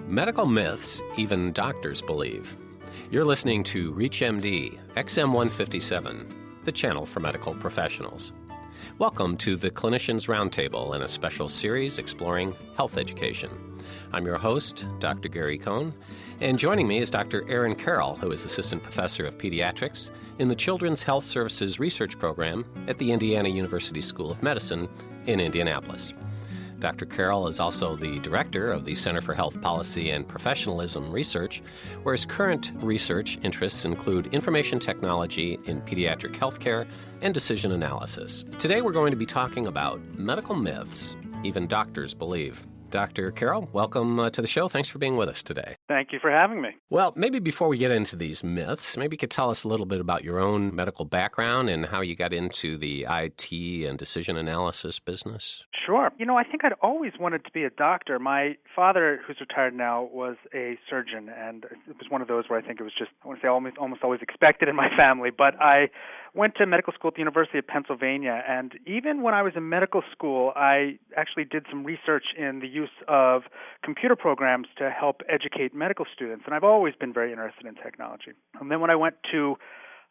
Medical myths even doctors believe. You're listening to ReachMD XM157, the channel for medical professionals. Welcome to the Clinicians Roundtable and a special series exploring health education. I'm your host, Dr. Gary Kohn, and joining me is Dr. Erin Carroll, who is Assistant Professor of Pediatrics in the Children's Health Services Research Program at the Indiana University School of Medicine in Indianapolis. Dr. Carroll is also the director of the Center for Health Policy and Professionalism Research, where his current research interests include information technology in pediatric healthcare and decision analysis. Today we're going to be talking about medical myths even doctors believe. Dr. Carroll, welcome to the show. Thanks for being with us today. Thank you for having me. Well, maybe before we get into these myths, maybe you could tell us a little bit about your own medical background and how you got into the IT and decision analysis business. Sure. I think I'd always wanted to be a doctor. My father, who's retired now, was a surgeon, and it was one of those where I think it was just, I want to say almost always expected in my family, but I went to medical school at the University of Pennsylvania, and even when I was in medical school, I actually did some research in the use of computer programs to help educate medical students, and I've always been very interested in technology. And then when I went to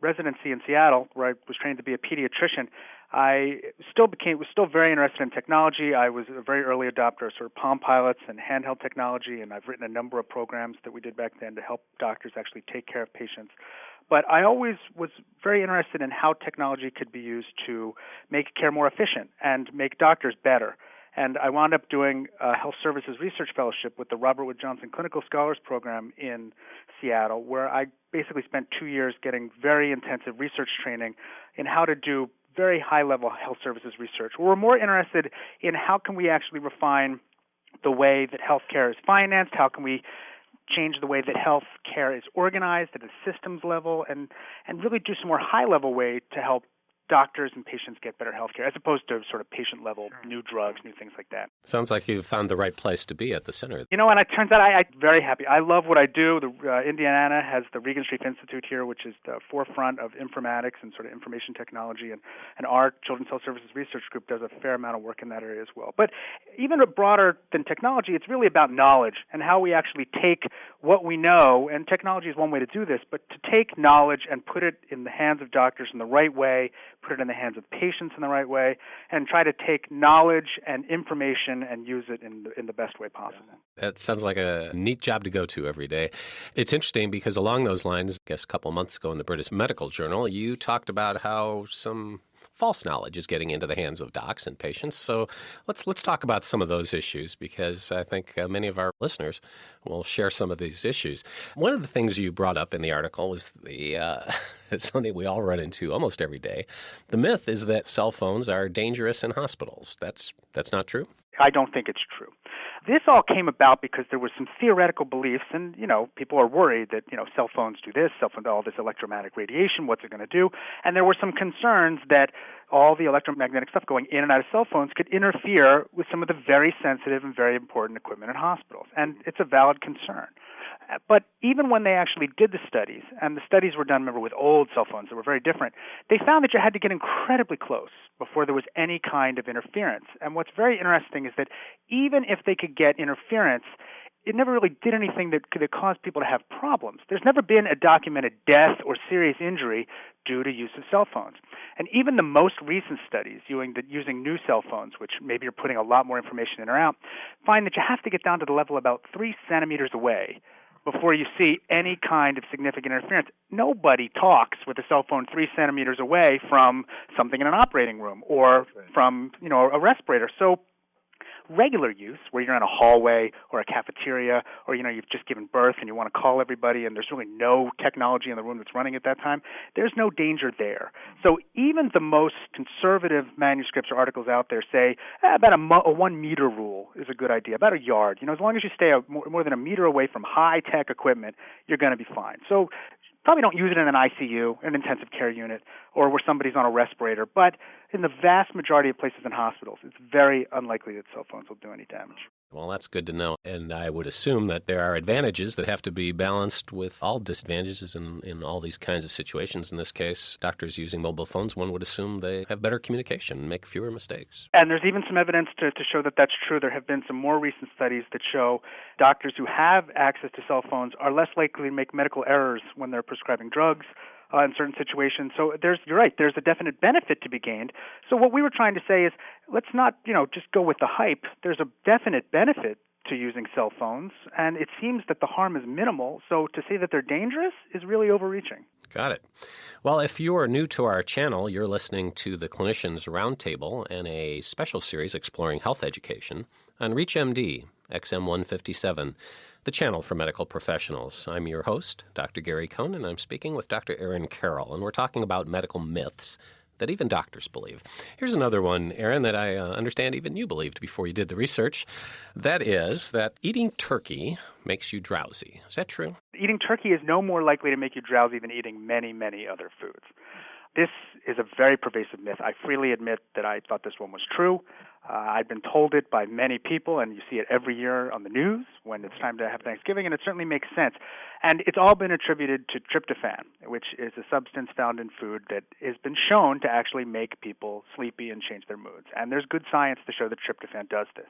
residency in Seattle, where I was trained to be a pediatrician, I was still very interested in technology. I was a very early adopter of sort of Palm Pilots and handheld technology, and I've written a number of programs that we did back then to help doctors actually take care of patients. But I always was very interested in how technology could be used to make care more efficient and make doctors better. And I wound up doing a health services research fellowship with the Robert Wood Johnson Clinical Scholars Program in Seattle, where I basically spent 2 years getting very intensive research training in how to do very high-level health services research. We're more interested in how can we actually refine the way that healthcare is financed, how can we change the way that healthcare is organized at a systems level, and really do some more high-level way to help doctors and patients get better health care, as opposed to sort of patient-level new drugs, new things like that. Sounds like you found the right place to be at the center. And it turns out I'm very happy. I love what I do. Indiana has the Regan Street Institute here, which is the forefront of informatics and sort of information technology, and our Children's Health Services Research Group does a fair amount of work in that area as well. But even broader than technology, it's really about knowledge and how we actually take what we know, and technology is one way to do this, but to take knowledge and put it in the hands of doctors in the right way, put it in the hands of patients in the right way, and try to take knowledge and information and use it in the best way possible. That sounds like a neat job to go to every day. It's interesting because along those lines, I guess a couple months ago in the British Medical Journal, you talked about how some false knowledge is getting into the hands of docs and patients. So let's talk about some of those issues, because I think many of our listeners will share some of these issues. One of the things you brought up in the article was something we all run into almost every day. The myth is that cell phones are dangerous in hospitals. That's not true? I don't think it's true. This all came about because there were some theoretical beliefs, and, people are worried that, cell phones do this, all this electromagnetic radiation, what's it going to do? And there were some concerns that all the electromagnetic stuff going in and out of cell phones could interfere with some of the very sensitive and very important equipment in hospitals. And it's a valid concern. But even when they actually did the studies, and the studies were done, remember, with old cell phones that were very different, they found that you had to get incredibly close before there was any kind of interference. And what's very interesting is that even if they could get interference, it never really did anything that could cause people to have problems. There's never been a documented death or serious injury due to use of cell phones. And even the most recent studies using new cell phones, which maybe you're putting a lot more information in or out, find that you have to get down to the level about 3 centimeters away before you see any kind of significant interference. Nobody talks with a cell phone 3 centimeters away from something in an operating room or from, a respirator. So regular use, where you're in a hallway or a cafeteria, or you've just given birth and you want to call everybody and there's really no technology in the room that's running at that time, there's no danger there. So even the most conservative manuscripts or articles out there say about a 1 meter rule is a good idea, about a yard. As long as you stay more than a meter away from high-tech equipment, you're going to be fine. So probably don't use it in an ICU, an intensive care unit, or where somebody's on a respirator. But in the vast majority of places in hospitals, it's very unlikely that cell phones will do any damage. Well, that's good to know. And I would assume that there are advantages that have to be balanced with all disadvantages in all these kinds of situations. In this case, doctors using mobile phones, one would assume they have better communication and make fewer mistakes. And there's even some evidence to show that that's true. There have been some more recent studies that show doctors who have access to cell phones are less likely to make medical errors when they're prescribing drugs in certain situations. So you're right, there's a definite benefit to be gained. So what we were trying to say is let's not, just go with the hype. There's a definite benefit to using cell phones, and it seems that the harm is minimal. So to say that they're dangerous is really overreaching. Got it. Well, if you are new to our channel, you're listening to the Clinicians Roundtable and a special series exploring health education on ReachMD, XM157, the channel for medical professionals. I'm your host, Dr. Gary Kohn, and I'm speaking with Dr. Aaron Carroll, and we're talking about medical myths that even doctors believe. Here's another one, Aaron, that I understand even you believed before you did the research. That is that eating turkey makes you drowsy. Is that true? Eating turkey is no more likely to make you drowsy than eating many, many other foods. This is a very pervasive myth. I freely admit that I thought this one was true. I've been told it by many people, and you see it every year on the news when it's time to have Thanksgiving, and it certainly makes sense. And it's all been attributed to tryptophan, which is a substance found in food that has been shown to actually make people sleepy and change their moods. And there's good science to show that tryptophan does this.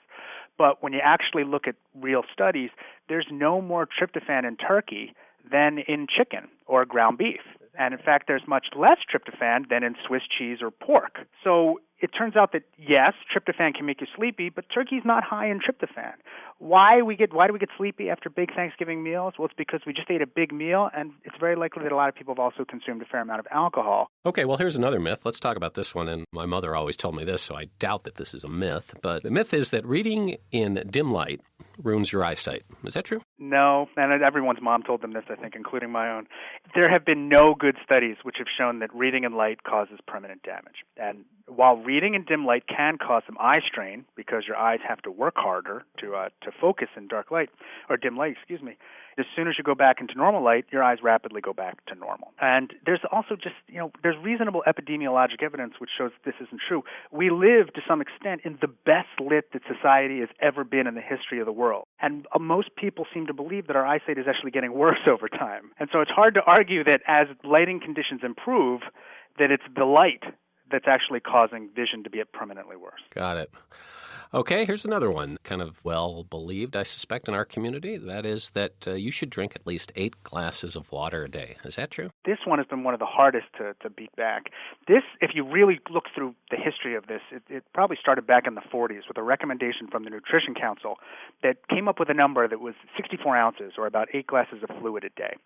But when you actually look at real studies, there's no more tryptophan in turkey than in chicken or ground beef. And in fact, there's much less tryptophan than in Swiss cheese or pork. So it turns out that, yes, tryptophan can make you sleepy, but turkey's not high in tryptophan. Why do we get sleepy after big Thanksgiving meals? Well, it's because we just ate a big meal, and it's very likely that a lot of people have also consumed a fair amount of alcohol. Okay, well, here's another myth. Let's talk about this one. And my mother always told me this, so I doubt that this is a myth. But the myth is that reading in dim light ruins your eyesight. Is that true? No, and everyone's mom told them this, I think, including my own. There have been no good studies which have shown that reading in light causes permanent damage. And while reading in dim light can cause some eye strain because your eyes have to work harder to focus in dark light, or dim light, as soon as you go back into normal light, your eyes rapidly go back to normal. And there's also just, there's reasonable epidemiologic evidence which shows this isn't true. We live, to some extent, in the best lit that society has ever been in the history of the world. And most people seem to believe that our eyesight is actually getting worse over time. And so it's hard to argue that as lighting conditions improve, that it's the light that's actually causing vision to get permanently worse. Got it. Okay, here's another one, kind of well-believed, I suspect, in our community. That is that you should drink at least 8 glasses of water a day. Is that true? This one has been one of the hardest to beat back. This, if you really look through the history of this, it probably started back in the 40s with a recommendation from the Nutrition Council that came up with a number that was 64 ounces, or about 8 glasses of fluid a day.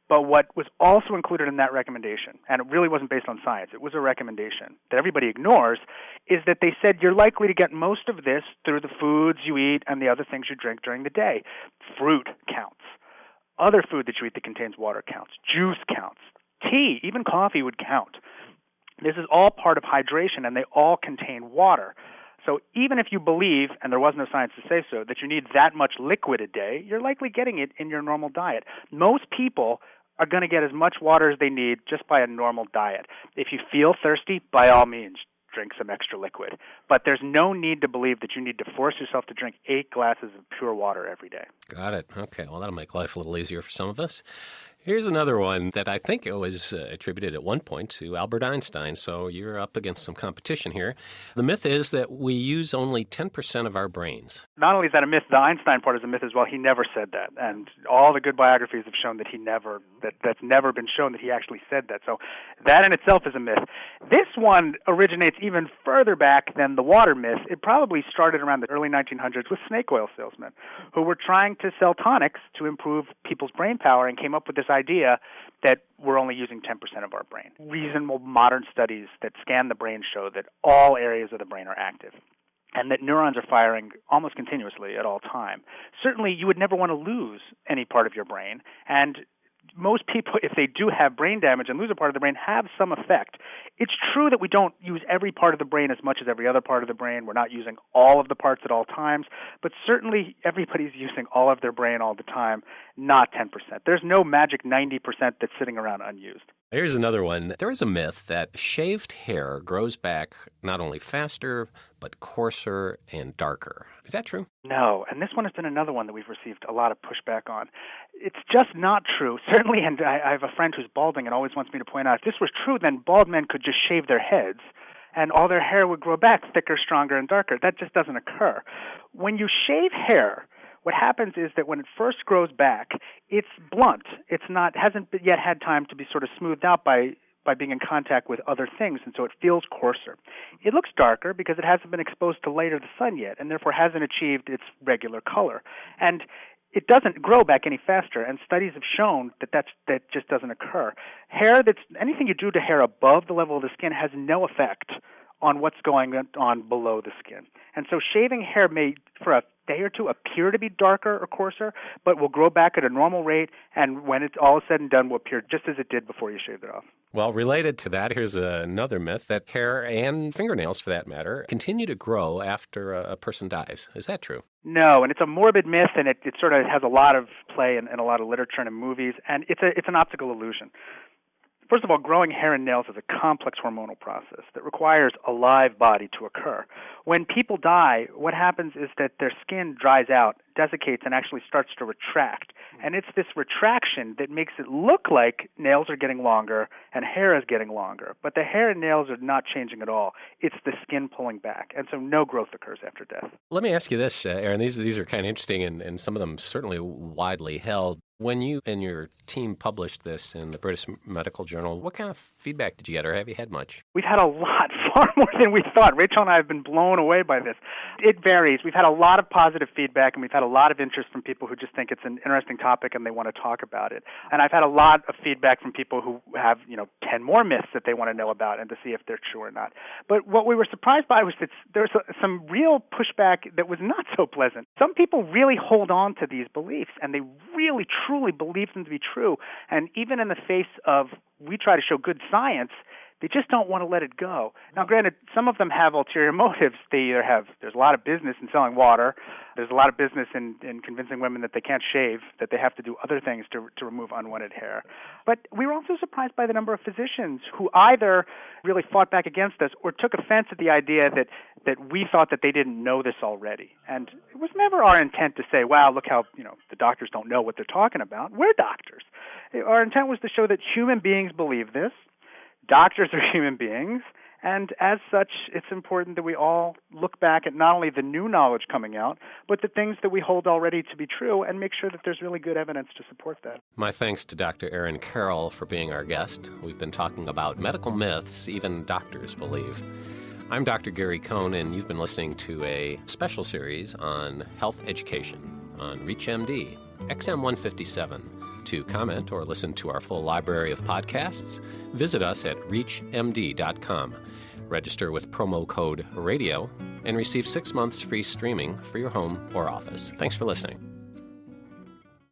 But what was also included in that recommendation, and it really wasn't based on science, it was a recommendation that everybody ignores, is that they said you're likely to get most of this through the foods you eat and the other things you drink during the day. Fruit counts. Other food that you eat that contains water counts. Juice counts. Tea, even coffee would count. This is all part of hydration, and they all contain water. So even if you believe, and there was no science to say so, that you need that much liquid a day, you're likely getting it in your normal diet. Most people are going to get as much water as they need just by a normal diet. If you feel thirsty, by all means, drink some extra liquid. But there's no need to believe that you need to force yourself to drink 8 glasses of pure water every day. Got it. Okay, well, that'll make life a little easier for some of us. Here's another one that I think it was attributed at one point to Albert Einstein, so you're up against some competition here. The myth is that we use only 10% of our brains. Not only is that a myth, the Einstein part is a myth as well. He never said that, and all the good biographies have shown that that's never been shown that he actually said that. So that in itself is a myth. This one originates even further back than the water myth. It probably started around the early 1900s with snake oil salesmen who were trying to sell tonics to improve people's brain power and came up with this idea that we're only using 10% of our brain. Reasonable modern studies that scan the brain show that all areas of the brain are active and that neurons are firing almost continuously at all time. Certainly, you would never want to lose any part of your brain, and most people, if they do have brain damage and lose a part of the brain, have some effect. It's true that we don't use every part of the brain as much as every other part of the brain. We're not using all of the parts at all times, but certainly everybody's using all of their brain all the time, not 10%. There's no magic 90% that's sitting around unused. Here's another one. There is a myth that shaved hair grows back not only faster, but coarser and darker. Is that true? No, and this one has been another one that we've received a lot of pushback on. It's just not true. Certainly, and I have a friend who's balding and always wants me to point out, if this was true, then bald men could just shave their heads and all their hair would grow back thicker, stronger, and darker. That just doesn't occur. When you shave hair, what happens is that when it first grows back, it's blunt. Hasn't yet had time to be sort of smoothed out by being in contact with other things, and so it feels coarser. It looks darker because it hasn't been exposed to light or the sun yet, and therefore hasn't achieved its regular color. And it doesn't grow back any faster, and studies have shown that just doesn't occur. Anything you do to hair above the level of the skin has no effect on what's going on below the skin. And so shaving hair may, for a day or two, appear to be darker or coarser, but will grow back at a normal rate, and when it's all said and done, will appear just as it did before you shaved it off. Well, related to that, here's another myth that hair and fingernails, for that matter, continue to grow after a person dies. Is that true? No, and it's a morbid myth, and it sort of has a lot of play in a lot of literature and in movies, and it's an optical illusion. First of all, growing hair and nails is a complex hormonal process that requires a live body to occur. When people die, what happens is that their skin dries out, desiccates, and actually starts to retract. And it's this retraction that makes it look like nails are getting longer and hair is getting longer. But the hair and nails are not changing at all. It's the skin pulling back. And so no growth occurs after death. Let me ask you this, Aaron. These are kind of interesting, and some of them certainly widely held. When you and your team published this in the British Medical Journal, what kind of feedback did you get, or have you had much? We've had a lot, far more than we thought. Rachel and I have been blown away by this. It varies. We've had a lot of positive feedback, and we've had a lot of interest from people who just think it's an interesting topic and they want to talk about it. And I've had a lot of feedback from people who have, 10 more myths that they want to know about and to see if they're true or not. But what we were surprised by was that there was some real pushback that was not so pleasant. Some people really hold on to these beliefs, and they really, truly believe them to be true. And even in the face of, we try to show good science, they just don't want to let it go. Now, granted, some of them have ulterior motives. There's a lot of business in selling water. There's a lot of business in convincing women that they can't shave, that they have to do other things to remove unwanted hair. But we were also surprised by the number of physicians who either really fought back against us or took offense at the idea that we thought that they didn't know this already. And it was never our intent to say, wow, look how, the doctors don't know what they're talking about. We're doctors. Our intent was to show that human beings believe this. Doctors are human beings, and as such, it's important that we all look back at not only the new knowledge coming out, but the things that we hold already to be true and make sure that there's really good evidence to support that. My thanks to Dr. Aaron Carroll for being our guest. We've been talking about medical myths even doctors believe. I'm Dr. Gary Kohn, and you've been listening to a special series on health education on ReachMD, XM157. To comment or listen to our full library of podcasts, visit us at reachmd.com. Register with promo code RADIO and receive 6 months free streaming for your home or office. Thanks for listening.